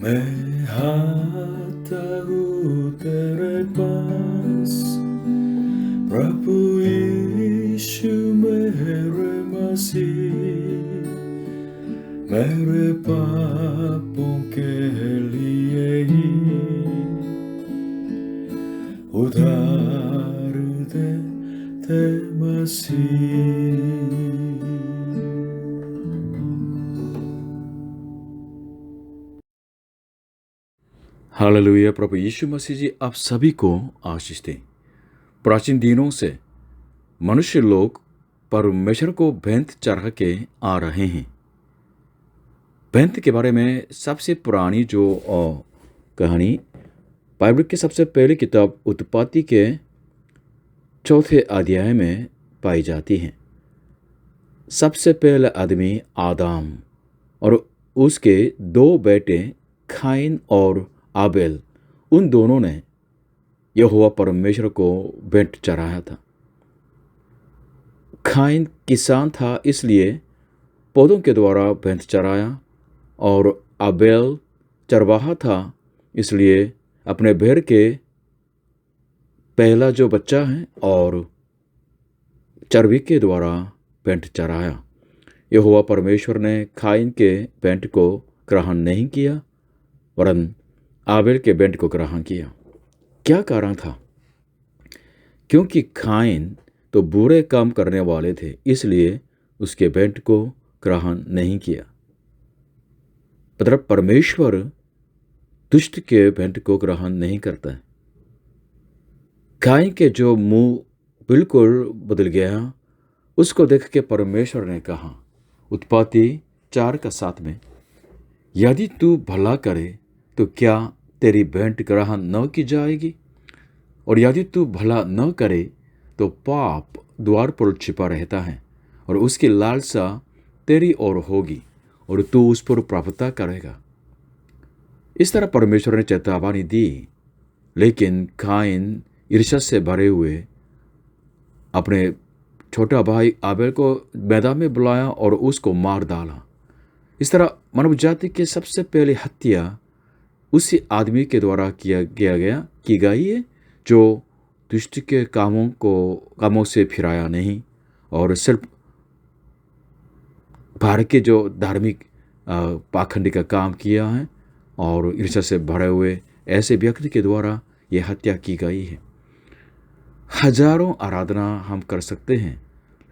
मैं आता हूँ तेरे पास, प्रभु यीशु मेरे मसीह, मेरे पापों के लिए ही उधार दे मसीह। हालेलुया। प्रभु यीशु मसीह जी आप सभी को आशीष दें। प्राचीन दिनों से मनुष्य लोग परमेश्वर को भेंट चढ़ा के आ रहे हैं। भेंट के बारे में सबसे पुरानी जो कहानी बाइबल की सबसे पहली किताब उत्पत्ति के 4 अध्याय में पाई जाती है। सबसे पहला आदमी आदम और उसके 2 बेटे काइन और आबेल, उन दोनों ने यहोवा परमेश्वर को भेंट चढ़ाया था। काइन किसान था, इसलिए पौधों के द्वारा भेंट चढ़ाया, और आबेल चरवाहा था, इसलिए अपने भेड़ के पहला जो बच्चा है और चर्बी के द्वारा भेंट चढ़ाया। यहोवा परमेश्वर ने काइन के भेंट को ग्रहण नहीं किया, वरन आबेल के भेंट को ग्रहण किया। क्या कारण था? क्योंकि काइन तो बुरे काम करने वाले थे, इसलिए उसके भेंट को ग्रहण नहीं किया। मतलब परमेश्वर दुष्ट के भेंट को ग्रहण नहीं करता है। काइन के जो मुंह बिल्कुल बदल गया, उसको देख के परमेश्वर ने कहा उत्पत्ति 4:7 में, यदि तू भला करे तो क्या तेरी भेंट ग्रहण न की जाएगी, और यदि तू भला न करे तो पाप द्वार पर छिपा रहता है और उसकी लालसा तेरी ओर होगी और तू उस पर प्रभुता करेगा। इस तरह परमेश्वर ने चेतावनी दी, लेकिन काइन ईर्ष्या से भरे हुए अपने छोटा भाई आबेल को मैदान में बुलाया और उसको मार डाला। इस तरह मानव जाति की सबसे पहली हत्या उसी आदमी के द्वारा की गई है, जो दुष्ट के कामों से फिराया नहीं और सिर्फ भारत के जो धार्मिक पाखंडी का काम किया है, और ईर्ष्या से भरे हुए ऐसे व्यक्ति के द्वारा यह हत्या की गई है। हजारों आराधना हम कर सकते हैं,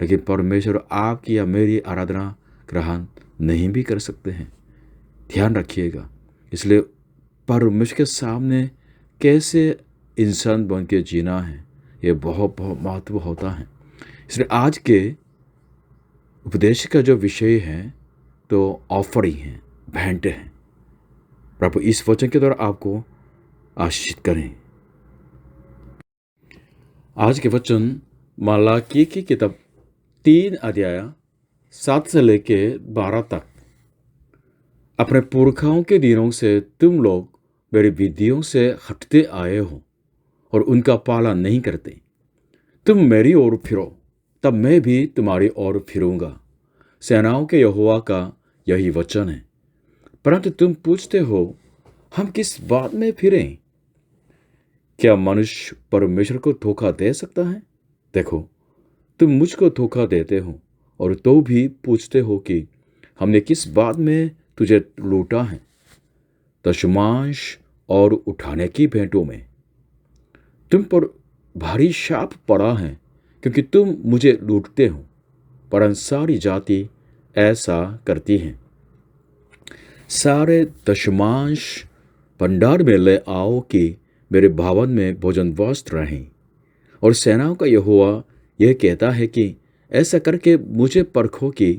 लेकिन परमेश्वर आपकी या मेरी आराधना ग्रहण नहीं भी कर सकते हैं। ध्यान रखिएगा। इसलिए परमेश्वर के सामने कैसे इंसान बन के जीना है, ये बहुत बहुत महत्व होता है। इसलिए आज के उपदेश का जो विषय है तो ऑफरिंग है, भेंट है। प्रभु इस वचन के द्वारा आपको आशीषित करें। आज के वचन मलाकी की किताब 3 अध्याय 7 से लेके 12 तक। अपने पुरखाओं के दिनों से तुम लोग मेरी विधियों से हटते आए हो और उनका पालन नहीं करते। तुम मेरी ओर फिरो, तब मैं भी तुम्हारी ओर फिरूंगा। सेनाओं के यहोवा का यही वचन है। परंतु तुम पूछते हो, हम किस बात में फिरें? क्या मनुष्य परमेश्वर को धोखा दे सकता है? देखो, तुम मुझको धोखा देते हो और तो भी पूछते हो कि हमने किस बात में तुझे लूटा है? दशमांश और उठाने की भेंटों में। तुम पर भारी शाप पड़ा है, क्योंकि तुम मुझे लूटते हो। परंतु सारी जाति ऐसा करती है। सारे दशमांश भंडार में ले आओ कि मेरे भवन में भोजन वस्त्र रहें। और सेनाओं का यहोवा यह कहता है कि ऐसा करके मुझे परखो कि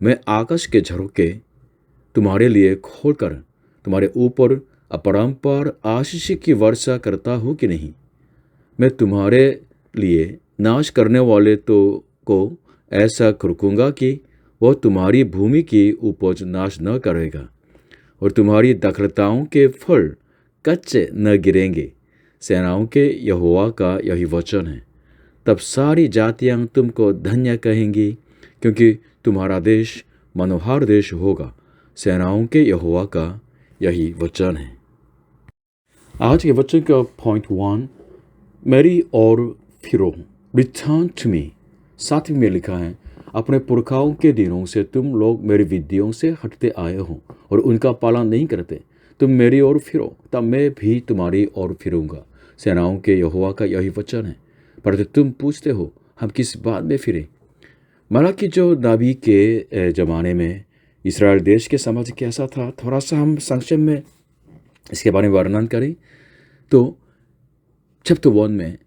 मैं आकाश के झरोखे तुम्हारे लिए खोलकर तुम्हारे ऊपर अपरंपार आशीष की वर्षा करता हूँ कि नहीं। मैं तुम्हारे लिए नाश करने वाले को ऐसा रुकूंगा कि वह तुम्हारी भूमि की उपज नाश न करेगा, और तुम्हारी दखलताओं के फल कच्चे न गिरेंगे। सेनाओं के यहोवा का यही वचन है। तब सारी जातियां तुमको धन्य कहेंगी, क्योंकि तुम्हारा देश मनोहर देश होगा। सेनाओं के यहोवा का यही वचन है। आज के वचन का पॉइंट 1, मेरी और फिरो, रिटर्न टू मी। 7वीं में लिखा है, अपने पुरखाओं के दिनों से तुम लोग मेरी विधियों से हटते आए हो और उनका पालन नहीं करते। तुम मेरी ओर फिरो, तब मैं भी तुम्हारी ओर फिरूंगा। सेनाओं के यहोवा का यही वचन है। पर तुम पूछते हो, हम किस बात में फिरें? मलाकी जो नबी के ज़माने में इस्राएल देश के समाज कैसा था, थोड़ा सा हम संक्षेप में इसके बारे में वर्णन करें तो चैप्टर 1 में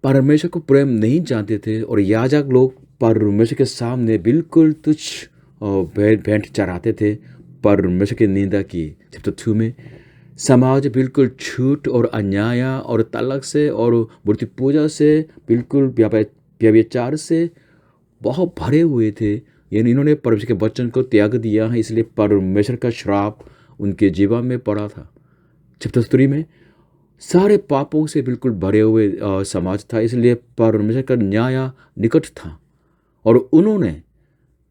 परमेश्वर को प्रेम नहीं जानते थे और याजक लोग परमेश्वर के सामने बिल्कुल तुच्छ भेंट चढ़ाते थे, परमेश्वर की निंदा की। चैप्टर 2 में समाज बिल्कुल झूठ और अन्याय और तलाक से और मूर्ति पूजा से, बिल्कुल व्यभिचार से बहुत भरे हुए थे। यानी इन्होंने परमेश्वर के वचन को त्याग दिया है, इसलिए परमेश्वर का श्राप उनके जीवन में पड़ा था। चैप्टर 3 में सारे पापों से बिल्कुल भरे हुए समाज था, इसलिए परमेश्वर का न्याय निकट था और उन्होंने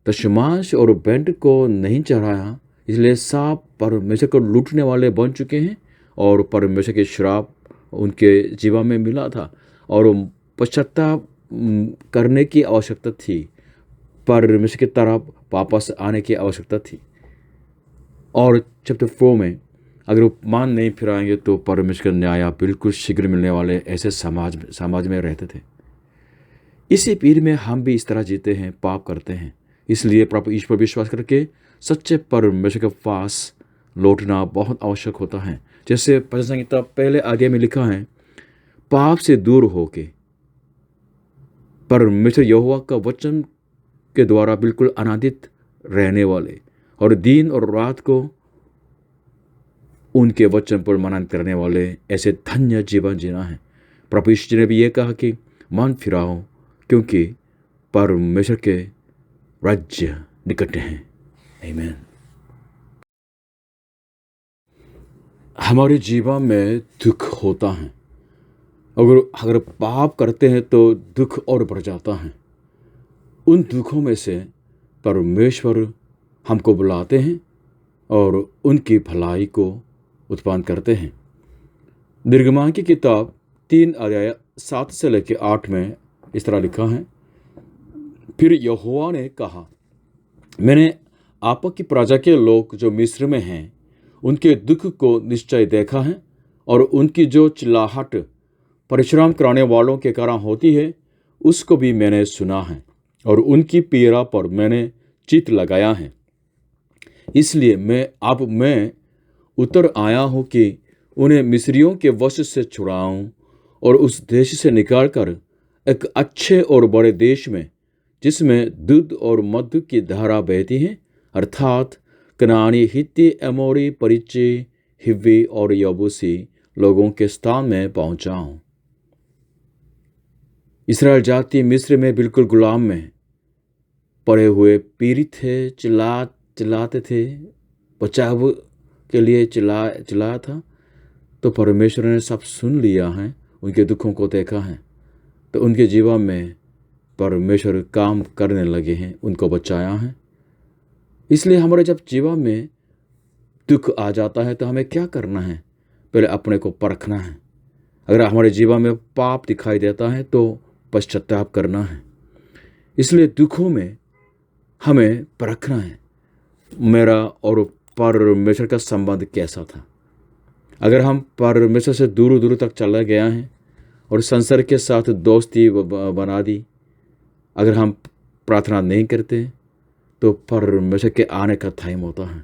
दशमांश और भेंट को नहीं चढ़ाया, इसलिए सब परमेश्वर को लूटने वाले बन चुके हैं और परमेश्वर के श्राप उनके जीवन में मिला था और पश्चाताप करने की आवश्यकता थी, परमेश्वर की तरफ वापस आने की आवश्यकता थी। और चैप्टर 4 में अगर वो मान नहीं फिराएंगे तो परमेश्वर का न्याय बिल्कुल शीघ्र मिलने वाले ऐसे समाज में रहते थे। इसी पीढ़ी में हम भी इस तरह जीते हैं, पाप करते हैं। इसलिए प्रभु ईश्वर पर विश्वास करके सच्चे परमेश्वर के पास लौटना बहुत आवश्यक होता है। जैसे भजन संहिता पहले आगे में लिखा है, पाप से दूर होके परमेश्वर यहोवा का वचन के द्वारा बिल्कुल आनंदित रहने वाले और दिन और रात को उनके वचन पर मनन करने वाले ऐसे धन्य जीवन जीना है। प्रभु यीशु ने भी ये कहा कि मन फिराओ, क्योंकि परमेश्वर के राज्य निकट हैं। आमीन। हमारे जीवन में दुख होता है, अगर पाप करते हैं तो दुख और बढ़ जाता है। उन दुखों में से परमेश्वर हमको बुलाते हैं और उनकी भलाई को उत्पन्न करते हैं। निर्गमन की किताब 3 अध्याय 7 से लेकर 8 में इस तरह लिखा है, फिर यहोवा ने कहा, मैंने आपकी प्रजा के लोग जो मिस्र में हैं उनके दुख को निश्चय देखा है और उनकी जो चिल्लाहट परिश्रम कराने वालों के कारण होती है उसको भी मैंने सुना है और उनकी पीड़ा पर मैंने चित्त लगाया है। इसलिए मैं उतर आया हूँ कि उन्हें मिस्रियों के वश से छुड़ाऊं और उस देश से निकालकर एक अच्छे और बड़े देश में, जिसमें दूध और मधु की धारा बहती है, अर्थात कनानी, हित्ती, एमोरी, परिच्ची, हिव्वी और यबूसी लोगों के स्थान में पहुंचाऊं। इस्राएल जाति मिस्र में बिल्कुल गुलाम में पड़े हुए पीड़ित थे, चिल्लाते थे, बचाव के लिए चिल्लाया था। तो परमेश्वर ने सब सुन लिया है, उनके दुखों को देखा है, तो उनके जीवन में परमेश्वर काम करने लगे हैं, उनको बचाया है। इसलिए हमारे जब जीवन में दुख आ जाता है तो हमें क्या करना है? पहले अपने को परखना है। अगर हमारे जीवन में पाप दिखाई देता है तो पश्चाताप करना है। इसलिए दुखों में हमें परखना है, मेरा और परमेश्वर का संबंध कैसा था। अगर हम परमेश्वर से दूर दूर तक चला गया हैं और संसार के साथ दोस्ती बना दी, अगर हम प्रार्थना नहीं करते तो परमेश्वर के आने का टाइम होता है।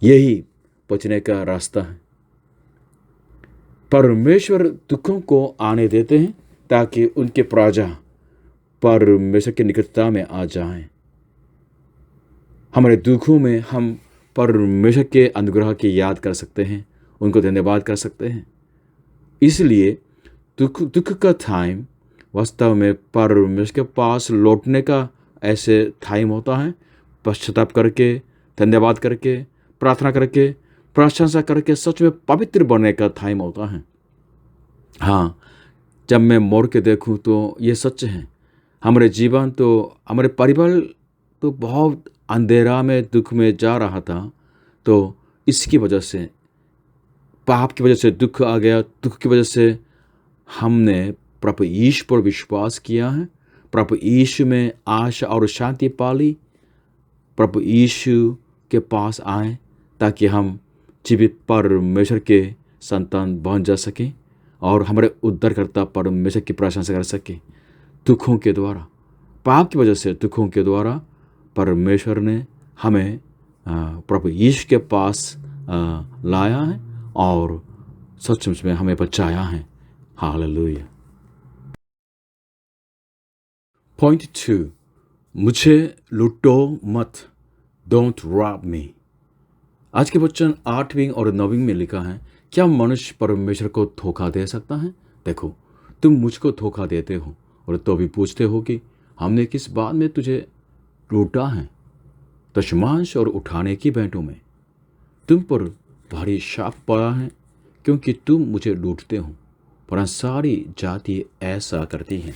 यही बचने का रास्ता है। परमेश्वर दुखों को आने देते हैं ताकि उनके प्रजा परमेश्वर की निकटता में आ जाएं। हमारे दुखों में हम परमेश्वर के अनुग्रह की याद कर सकते हैं, उनको धन्यवाद कर सकते हैं। इसलिए दुख का टाइम वास्तव में परमेश्वर के पास लौटने का ऐसे टाइम होता है, पश्चाताप करके, धन्यवाद करके, प्रार्थना करके, प्रशंसा करके सच में पवित्र बनने का टाइम होता है। हाँ, जब मैं मोड़ के देखूं तो ये सच है। हमारे जीवन तो, हमारे परिवार तो बहुत अंधेरा में, दुख में जा रहा था, तो इसकी वजह से पाप की वजह से दुख आ गया, दुख की वजह से हमने प्रभु यीशु पर विश्वास किया है, प्रभु यीशु में आशा और शांति पाली, प्रभु यीशु के पास आए ताकि हम जीवित परमेश्वर के संतान बन जा सकें और हमारे उद्धारकर्ता परमेश्वर की प्रशंसा कर सकें। दुखों के द्वारा, पाप की वजह से दुखों के द्वारा परमेश्वर ने हमें प्रभु यीशु के पास लाया है और सचमुच में हमें बचाया है। हालेलुया। पॉइंट 2, मुझे लूटो मत, डोंट रॉब मी। आज के वचन 8वीं और 9वीं में लिखा है, क्या मनुष्य परमेश्वर को धोखा दे सकता है? देखो, तुम मुझको धोखा देते हो और तो भी पूछते हो कि हमने किस बात में तुझे लूटा है? दशमांश और उठाने की भेंटों में तुम पर भारी शाप पड़ा है, क्योंकि तुम मुझे लूटते हो, पर सारी जाति ऐसा करती हैं।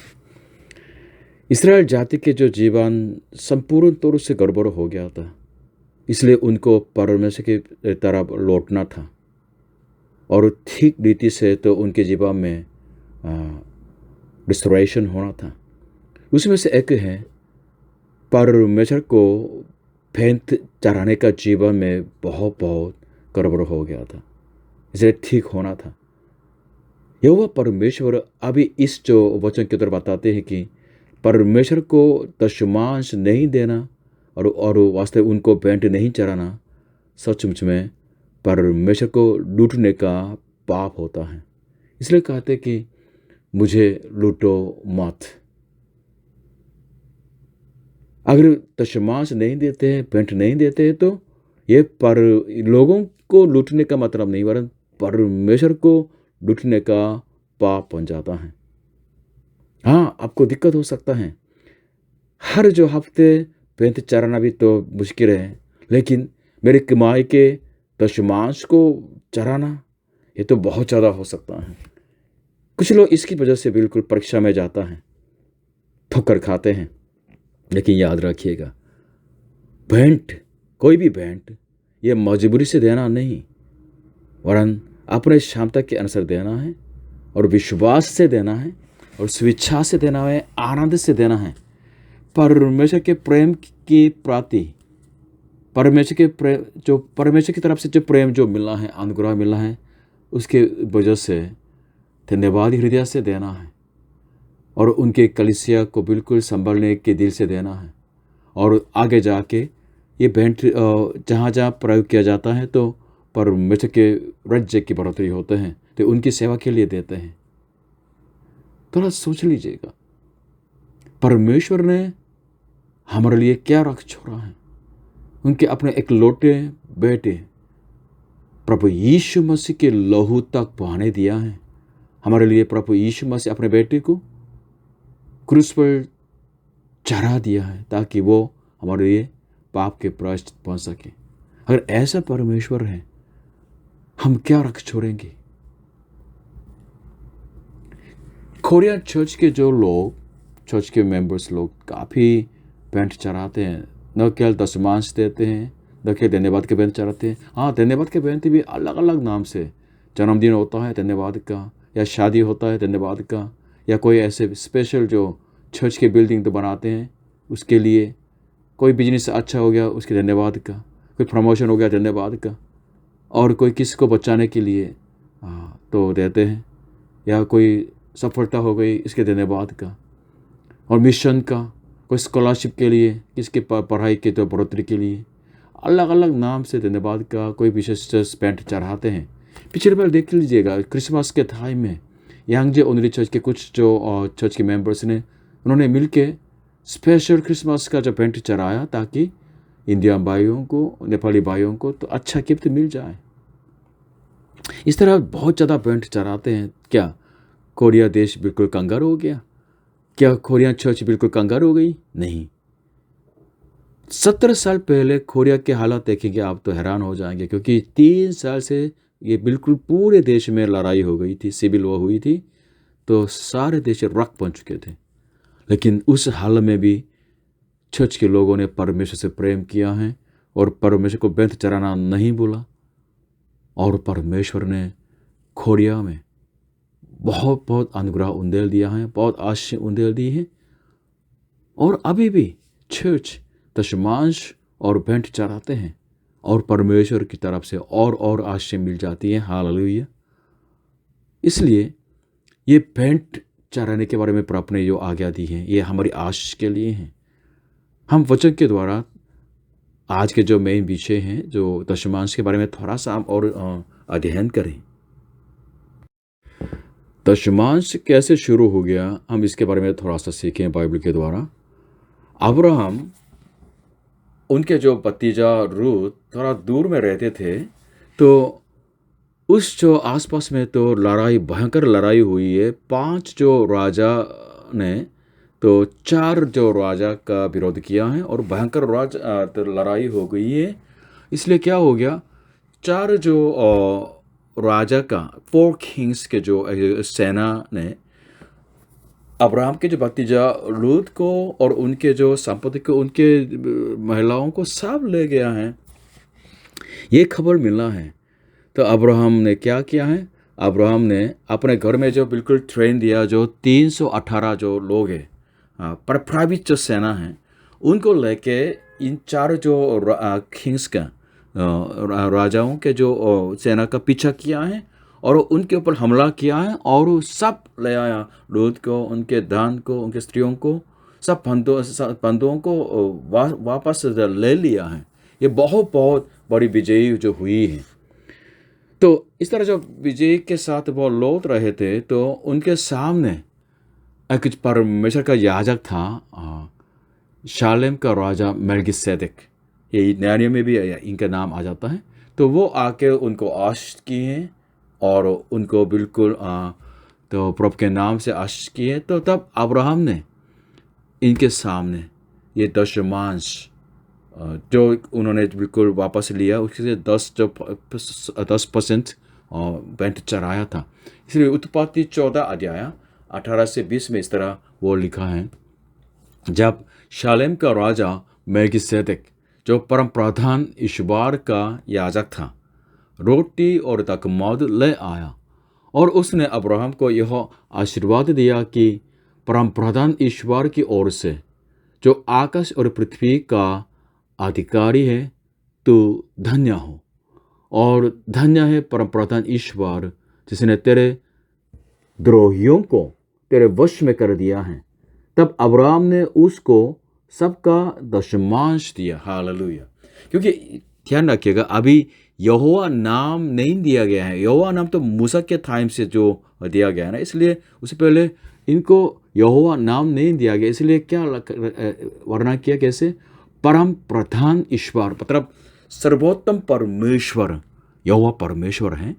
इस्राएल जाति के जो जीवन संपूर्ण तौर से गड़बड़ हो गया था, इसलिए उनको परमेश्वर की तरफ लौटना था और ठीक रीति से तो उनके जीवन में रिस्टोरेशन होना था। उसमें से एक है परमेश्वर को भेंट चढ़ाने का जीवन में बहुत गड़बड़ हो गया था, इसलिए ठीक होना था। यहोवा परमेश्वर अभी इस जो वचन के तरफ बताते हैं कि परमेश्वर को दशमांश नहीं देना और वास्तव उनको भेंट नहीं चढ़ाना सचमुच में परमेश्वर को लूटने का पाप होता है। इसलिए कहते कि मुझे लूटो मत। अगर दशमांश नहीं देते हैं, भेंट नहीं देते हैं, तो ये पर लोगों को लूटने का मतलब नहीं, वरन परमेश्वर को लूटने का पाप बन जाता है। हाँ, आपको दिक्कत हो सकता है, हर जो हफ्ते भेंट चढ़ाना भी तो मुश्किल है, लेकिन मेरी कमाई के दशमांश को चढ़ाना ये तो बहुत ज़्यादा हो सकता है। कुछ लोग इसकी वजह से बिल्कुल परीक्षा में जाता है, ठोकर खाते हैं। लेकिन याद रखिएगा, भेंट, कोई भी भेंट, ये मजबूरी से देना नहीं, वरन अपने क्षमता के अनुसार देना है और विश्वास से देना है और स्वेच्छा से देना है, आनंद से देना है। परमेश्वर के प्रेम की प्राप्ति, परमेश्वर की तरफ से जो प्रेम जो मिला है, अनुग्रह मिला है, उसके वजह से धन्यवाद हृदय से देना है और उनके कलीसिया को बिल्कुल संभलने के दिल से देना है। और आगे जाके ये भेंट जहाँ जहाँ प्रयोग किया जाता है तो परमेश्वर के राज्य की बढ़ोतरी होते हैं, तो उनकी सेवा के लिए देते हैं। थोड़ा सोच लीजिएगा, परमेश्वर ने हमारे लिए क्या रख छोड़ा है। उनके अपने एक लौटे बेटे प्रभु यीशु मसीह के लहू तक बहाने दिया है हमारे लिए। प्रभु यीशु मसीह अपने बेटे को क्रूस पर चढ़ा दिया है ताकि वो हमारे लिए पाप के प्रायश्चित बन सके। अगर ऐसा परमेश्वर है, हम क्या रख छोड़ेंगे? कोरियन चर्च के जो लोग, चर्च के मेंबर्स लोग काफ़ी भेंट चढ़ाते हैं, न केवल दशमांश देते हैं, न केवल धन्यवाद के भेंट चढ़ाते हैं। हाँ, धन्यवाद के भेंट भी अलग अलग नाम से, जन्मदिन होता है धन्यवाद का, या शादी होता है धन्यवाद का, या कोई ऐसे स्पेशल जो चर्च के बिल्डिंग तो बनाते हैं उसके लिए, कोई बिजनेस अच्छा हो गया उसके धन्यवाद का, कोई प्रमोशन हो गया धन्यवाद का, और कोई किसी को बचाने के लिए तो देते हैं, या कोई सफलता हो गई इसके धन्यवाद का, और मिशन का, कोई स्कॉलरशिप के लिए, किसके पढ़ाई के तो बढ़ोतरी के लिए, अलग अलग नाम से धन्यवाद का कोई विशेष भेंट चढ़ाते हैं। पिछले बार देख लीजिएगा, क्रिसमस के टाइम में यांगजे ओनली चर्च के कुछ जो चर्च के मेंबर्स ने, उन्होंने मिलके स्पेशल क्रिसमस का जो भेंट चढ़ाया ताकि इंडियन भाइयों को, नेपाली भाइयों को तो अच्छा गिफ्ट मिल जाए। इस तरह बहुत ज़्यादा भेंट चढ़ाते हैं। क्या कोरिया देश बिल्कुल कंगार हो गया? क्या कोरियन चर्च बिल्कुल कंगार हो गई? नहीं। 17 साल पहले कोरिया के हालात देखेंगे आप तो हैरान हो जाएंगे, क्योंकि 3 साल से ये बिल्कुल पूरे देश में लड़ाई हो गई थी, सिविल वॉर हुई थी, तो सारे देश रख बन चुके थे। लेकिन उस हाल में भी चर्च के लोगों ने परमेश्वर से प्रेम किया है और परमेश्वर को भेंट चढ़ाना नहीं बोला, और परमेश्वर ने कोरिया में बहुत बहुत अनुग्रह उंडेल दिया है, बहुत आशीष उंडेल दी है। और अभी भी चर्च दशमांश और भेंट चढ़ाते हैं और परमेश्वर की तरफ से और आशीष मिल जाती है। हालेलुया। इसलिए ये भेंट चढ़ाने के बारे में प्रभु ने जो आज्ञा दी है, ये हमारी आशीष के लिए है। हम वचन के द्वारा आज के जो मेन विषय हैं, जो दशमांश के बारे में थोड़ा सा हम और अध्ययन करें। दशमांश कैसे शुरू हो गया, हम इसके बारे में थोड़ा सा सीखें बाइबल के द्वारा। अब्राहम, उनके जो भतीजा रूत थोड़ा दूर में रहते थे, तो उस जो आसपास में तो लड़ाई, भयंकर लड़ाई हुई है। 5 जो राजा ने तो 4 जो राजा का विरोध किया है और भयंकर तो लड़ाई हो गई है। इसलिए क्या हो गया, 4 जो राजा का 4 किंग्स के जो सेना ने अब्राहम के जो भतीजा लूत को और उनके जो संपत्ति को, उनके महिलाओं को सब ले गया है, ये खबर मिला है। तो अब्राहम ने क्या किया है, अब्राहम ने अपने घर में जो बिल्कुल ट्रेन दिया, जो 318 जो लोग हैं, पर प्राइवेट जो सेना है, उनको लेके इन 4 जो किंग्स का राजाओं के जो सेना का पीछा किया है और उनके ऊपर हमला किया है और सब ले आया। लूत को, उनके धन को, उनके स्त्रियों को, सब बंधुओं को वापस ले लिया है। ये बहुत बहुत बड़ी विजय जो हुई है। तो इस तरह जो विजय के साथ वो लौट रहे थे, तो उनके सामने एक परमेश्वर का याजक था, शालेम का राजा मेल्किसेदेक, ये नया नियम में भी इनका नाम आ जाता है। तो वो आके उनको आशीष किए और उनको बिल्कुल तो प्रभु के नाम से आशीष किए। तो तब अब्राहम ने इनके सामने ये दशमांश जो उन्होंने बिल्कुल वापस लिया, उससे 10% भेंट चढ़ाया था। इसलिए उत्पत्ति 14 अध्याय 18 से 20 में इस तरह वो लिखा है, जब शालेम का राजा मेल्किसेदेक, जो परम प्रधान ईश्वर का याजक था, रोटी और तकमद ले आया और उसने अब्राहम को यह आशीर्वाद दिया कि परम प्रधान ईश्वर की ओर से, जो आकाश और पृथ्वी का अधिकारी है, तू धन्य हो और धन्य है परम प्रधान ईश्वर, जिसने तेरे द्रोहियों को तेरे वश में कर दिया है। तब अब्राहम ने उसको सबका दशमांश दिया। हालेलुया। क्योंकि ध्यान रखिएगा, अभी यहोवा नाम नहीं दिया गया है। यहोवा नाम तो मूसा के टाइम से जो दिया गया है ना, इसलिए उससे पहले इनको यहोवा नाम नहीं दिया गया। इसलिए क्या वर्णन किया, कैसे? परम प्रधान ईश्वर, मतलब सर्वोत्तम परमेश्वर, यहोवा परमेश्वर हैं,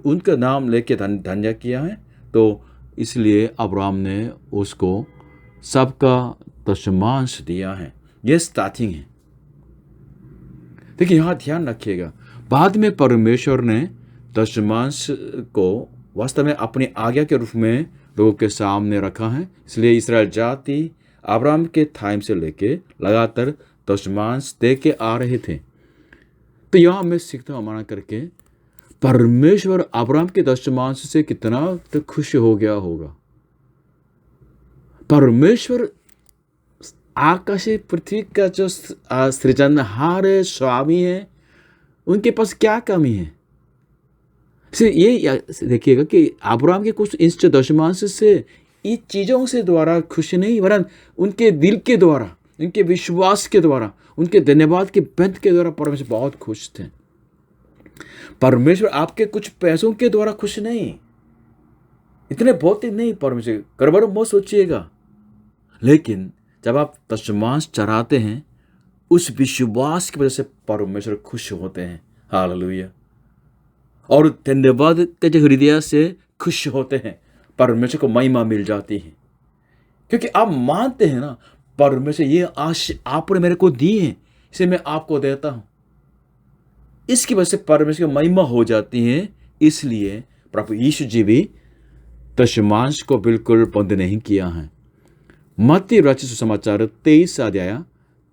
उनका नाम लेके धन्य किया है। तो इसलिए अब्राहम ने उसको सबका दशमांश दिया है। ये स्टार्टिंग है। देखिए, यहाँ ध्यान रखिएगा, बाद में परमेश्वर ने दशमांश को वास्तव में अपनी आज्ञा के रूप में लोगों के सामने रखा है। इसलिए इस्राएल जाति अब्राहम के टाइम से लेके लगातार दशमांश दे के आ रहे थे। तो यहाँ मैं सीखता हूँ, माना करके, परमेश्वर अब्राहम के दशमांश से कितना तो खुश हो गया होगा। परमेश्वर आकाशीय पृथ्वी का जो सृजनहार है, स्वामी है, उनके पास क्या कमी है? ये देखिएगा कि अब्राहम के कुछ इंच दशमांश से, इन चीज़ों से द्वारा खुश नहीं, वरन उनके दिल के द्वारा, उनके विश्वास के द्वारा, उनके धन्यवाद के भेंट के द्वारा परमेश्वर बहुत खुश थे। परमेश्वर आपके कुछ पैसों के द्वारा खुश नहीं, इतने बहुत नहीं परमेश्वर, गड़बड़ मत सोचिएगा। लेकिन जब आप दशमांश चढ़ाते हैं, उस विश्वास की वजह से परमेश्वर खुश होते हैं। हालेलुया। और धन्यवाद के हृदय से खुश होते हैं, परमेश्वर को महिमा मिल जाती है। क्योंकि आप मानते हैं ना, परमेश्वर ये आशीष आपने मेरे को दी है, इसे मैं आपको देता हूं। इसकी वजह से परमेश्वर की महिमा हो जाती है। इसलिए प्रभु यीशु जी भी दशमांश को बिल्कुल बंद नहीं किया है। मत्ती रचित सुसमाचार 23 अध्याय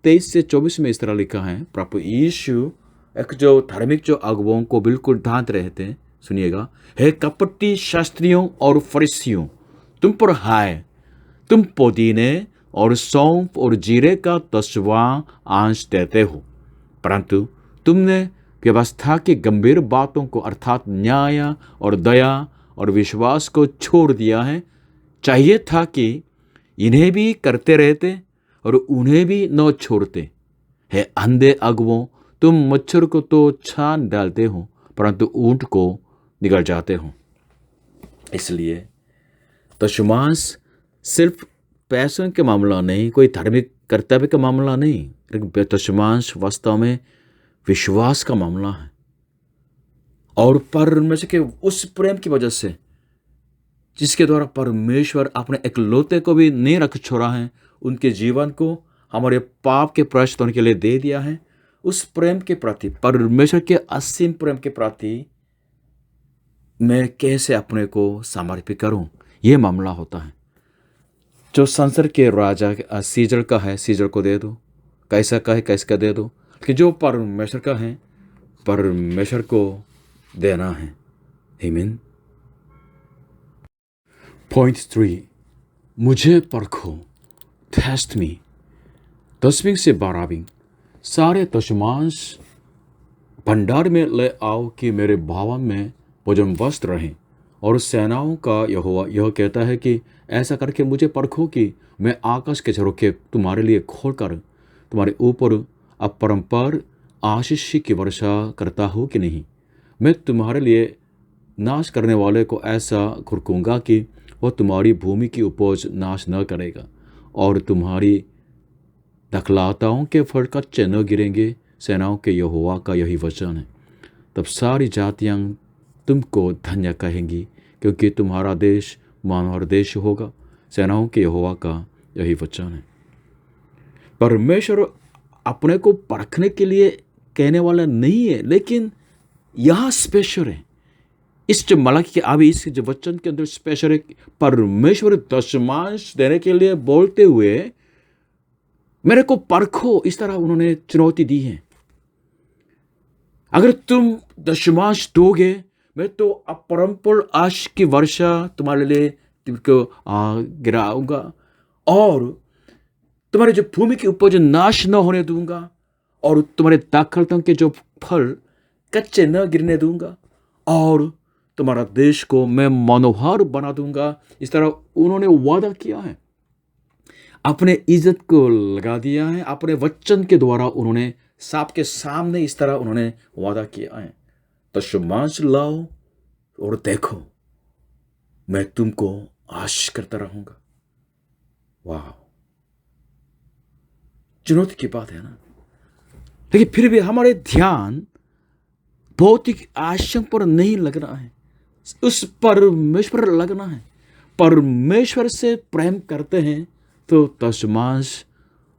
23 से 24 में इस तरह लिखा है, प्रभु यीशु एक जो धार्मिक जो अगुवाओं को बिल्कुल डांट रहे थे, सुनिएगा, हे कपटी शास्त्रियों और फरीसियों, तुम पर हाय, तुम पुदीने और सौंफ और जीरे का 10वां अंश देते हो, परंतु तुमने व्यवस्था की गंभीर बातों को अर्थात न्याय और दया और विश्वास को छोड़ दिया है। चाहिए था कि इन्हें भी करते रहते और उन्हें भी न छोड़ते। हे अंधे अगुओं, तुम मच्छर को तो छान डालते हो, परंतु ऊंट को निगल जाते हो। इसलिए दशमांश सिर्फ पैसों के मामला नहीं, कोई धार्मिक कर्तव्य का मामला नहीं, लेकिन दशमांश वास्तव में विश्वास का मामला है। और परमेश्वर के उस प्रेम की वजह से जिसके द्वारा परमेश्वर अपने एकलौते को भी नहीं रख छोड़ा है, उनके जीवन को हमारे पाप के प्रायश्चित होने के लिए दे दिया है। उस प्रेम के प्रति, परमेश्वर के असीम प्रेम के प्रति मैं कैसे अपने को समर्पित करूं, यह मामला होता है। जो संसार के राजा सीजर का है, सीजर को दे दो, कैसा का है कैसे का दे दो, कि जो परमेश्वर का है परमेश्वर को देना है। आमीन। पॉइंट 3, मुझे परखो, टेस्ट मी। 10वीं से 12वीं सारे दशमांश भंडार में ले आओ कि मेरे भवन में भोजन वस्त्र रहें। और सेनाओं का यहोवा यह कहता है कि ऐसा करके मुझे परखो कि मैं आकाश के झरोखे तुम्हारे लिए खोलकर तुम्हारे ऊपर अपरंपार आशीष की वर्षा करता हूँ कि नहीं। मैं तुम्हारे लिए नाश करने वाले को ऐसा खुरकूंगा कि वह तुम्हारी भूमि की उपज नाश न करेगा, और तुम्हारी दखलाताओं के फल कच्चे न गिरेंगे। सेनाओं के यहोवा का यही वचन है। तब सारी जातियां तुमको धन्य कहेंगी, क्योंकि तुम्हारा देश मनोहर देश होगा। सेनाओं के यहोवा का यही वचन है। परमेश्वर अपने को परखने के लिए कहने वाला नहीं है, लेकिन यहाँ स्पेशल है। इस जो मलाकी के अभी इस जो वचन के अंदर स्पेशल है, परमेश्वर दशमांश देने के लिए बोलते हुए मेरे को परखो, इस तरह उन्होंने चुनौती दी है। अगर तुम दशमांश दोगे, मैं तो अपरंपार आशीष की वर्षा तुम्हारे लिए तुमको गिराऊंगा, और तुम्हारे जो भूमि की उपज नाश न होने दूंगा, और तुम्हारे दाखलतों के जो फल कच्चे न गिरने दूंगा, और तुम्हारा देश को मैं मनोहर बना दूंगा। इस तरह उन्होंने वादा किया है, अपने इज्जत को लगा दिया है। अपने वचन के द्वारा उन्होंने सबके सामने इस तरह उन्होंने वादा किया है, दशमांश लाओ और देखो, मैं तुमको आशीष करता रहूंगा। वाह, चुनौती की बात है ना। लेकिन फिर भी हमारे ध्यान भौतिक आशीषों पर नहीं लगना है, उस परमेश्वर लगना है। परमेश्वर से प्रेम करते हैं तो दशमांश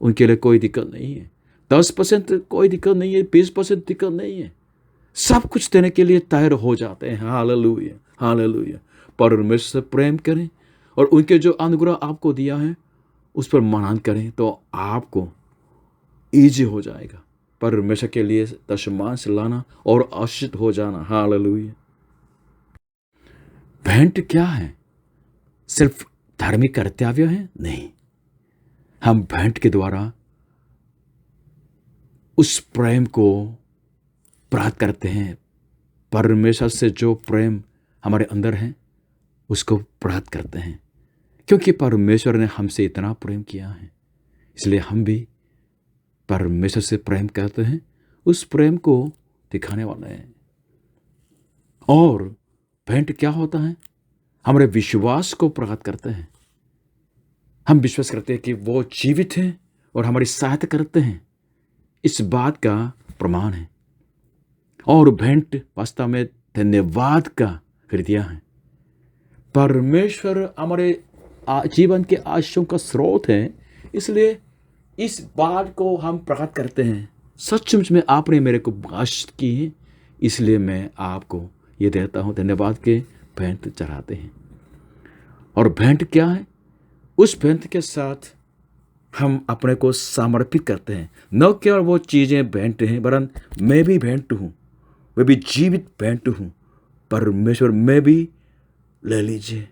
उनके लिए कोई दिक्कत नहीं है। 10% कोई दिक्कत नहीं है, 20% दिक्कत नहीं है। सब कुछ देने के लिए तैयार हो जाते हैं। Hallelujah, hallelujah. परमेश्वर से प्रेम करें और उनके जो अनुग्रह आपको दिया है उस पर मनन करें, तो आपको ईजी हो जाएगा परमेश्वर के लिए दशमांश लाना और आशीषित हो जाना। हालेलुया। भेंट क्या है? सिर्फ धार्मिक कर्तव्य है? नहीं, हम भेंट के द्वारा उस प्रेम को प्राप्त करते हैं। परमेश्वर से जो प्रेम हमारे अंदर है उसको प्राप्त करते हैं, क्योंकि परमेश्वर ने हमसे इतना प्रेम किया है, इसलिए हम भी परमेश्वर से प्रेम करते हैं, उस प्रेम को दिखाने वाले हैं। और भेंट क्या होता है? हमारे विश्वास को प्रकट करते हैं। हम विश्वास करते हैं कि वो जीवित हैं और हमारी सहायता करते हैं, इस बात का प्रमाण है। और भेंट वास्तव में धन्यवाद का हृदय है। परमेश्वर हमारे जीवन के आशीषों का स्रोत है, इसलिए इस बात को हम प्रकट करते हैं। सचमुच में आपने मेरे को आशीष की है, इसलिए मैं आपको ये देता हूँ। धन्यवाद के भेंट चढ़ाते हैं। और भेंट क्या है? उस भेंट के साथ हम अपने को समर्पित करते हैं। न केवल वो चीज़ें भेंट हैं, वरन मैं भी भेंट हूँ, मैं भी जीवित भेंट हूँ। परमेश्वर मैं भी ले लीजिए,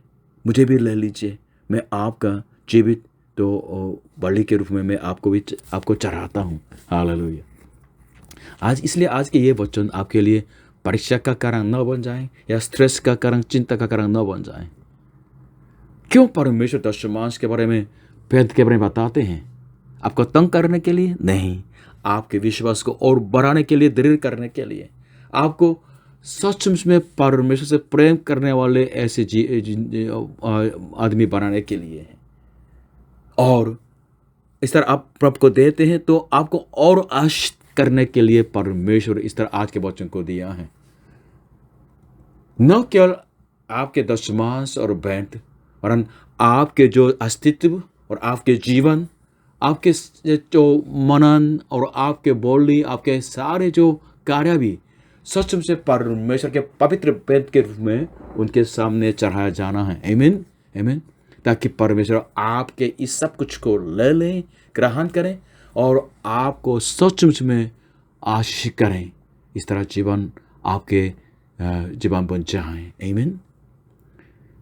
मुझे भी ले लीजिए, मैं आपका जीवित तो बलि के रूप में मैं आपको चढ़ाता हूँ। हालेलुया। आज इसलिए आज के ये वचन आपके लिए परीक्षा का कारण न बन जाए या स्ट्रेस का कारण, चिंता का कारण न बन जाए। क्यों परमेश्वर दशमांश के बारे में, भेद के बारे में बताते हैं? आपको तंग करने के लिए नहीं, आपके विश्वास को और बढ़ाने के लिए, दृढ़ करने के लिए, आपको सचमुच में परमेश्वर से प्रेम करने वाले ऐसे आदमी बनाने के लिए है। और इस तरह आप प्रभु को देते हैं तो आपको और आशीष करने के लिए परमेश्वर इस तरह आज के वचन को दिया है। न केवल आपके दशमांश और भेंट, वरन आपके जो अस्तित्व और आपके जीवन, आपके जो मनन और आपके बोली, आपके सारे जो कार्य भी सचमुच से परमेश्वर के पवित्र भेंट के रूप में उनके सामने चढ़ाया जाना है। आमीन, आमीन। ताकि परमेश्वर आपके इस सब कुछ को ले लें, ग्रहण करें और आपको सचमुच में आशीष करें। इस तरह जीवन आपके जीवन बन जाए। आमीन।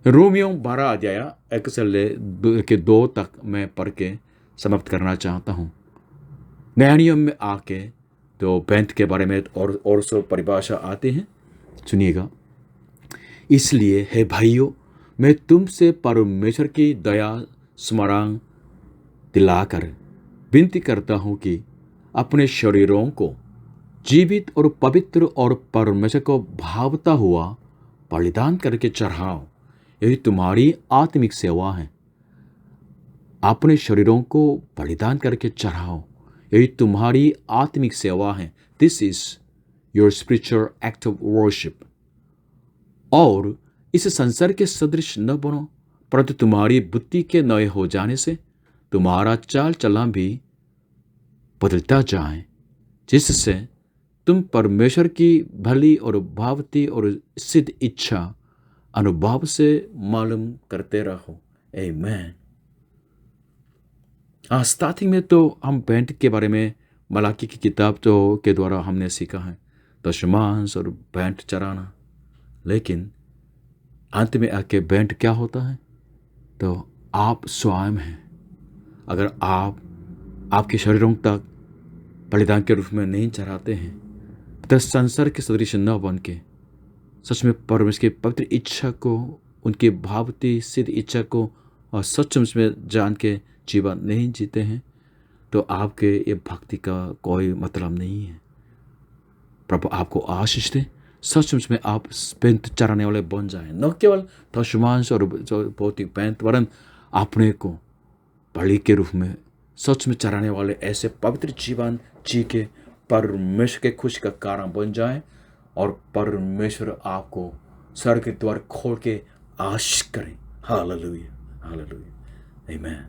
रोमियो 12 अध्याय 1 से लेकर 2 तक मैं पढ़ के समाप्त करना चाहता हूँ। नया नियम में आके तो भेंट के बारे में और सब परिभाषा आते हैं, सुनिएगा। इसलिए हे भाइयों, मैं तुमसे परमेश्वर की दया स्मरण दिलाकर विनती करता हूँ कि अपने शरीरों को जीवित और पवित्र और परमेश्वर को भावता हुआ बलिदान करके चढ़ाओ, यही तुम्हारी आत्मिक सेवा है। अपने शरीरों को बलिदान करके चढ़ाओ, यही तुम्हारी आत्मिक सेवा है। This is your spiritual act of worship. और इस संसार के सदृश न बनो, परंतु तुम्हारी बुद्धि के नए हो जाने से तुम्हारा चाल चलन भी बदलता जाए, जिससे तुम परमेश्वर की भली और भावती और सिद्ध इच्छा अनुभव से मालूम करते रहो। आमीन। स्टार्टिंग में तो हम भेंट के बारे में मलाकी की किताब तो के द्वारा हमने सीखा है, दशमांश और भेंट चढ़ाना। लेकिन अंत में आके भेंट क्या होता है? तो आप स्वयं हैं। अगर आप आपके शरीरों तक बलिदान के रूप में नहीं चढ़ाते हैं, तो संसार के सदृश न बन के सच में परमेश्वर की पवित्र इच्छा को, उनकी भावती सिद्ध इच्छा को और सचमुच में जान के जीवन नहीं जीते हैं, तो आपके ये भक्ति का कोई मतलब नहीं है। प्रभु आपको आशीष दे, सचमुच में आप भेंट चढ़ाने वाले बन जाएं, न केवल दशमांश और भौतिक भेंट, वरन अपने को बलि के रूप में सच में चढ़ाने वाले ऐसे पवित्र जीवन जी के परमेश्वर के खुशी का कारण बन जाए और परमेश्वर आपको स्वर्ग के द्वार खोल के आशीष करें। हालेलुया, हालेलुया, आमीन।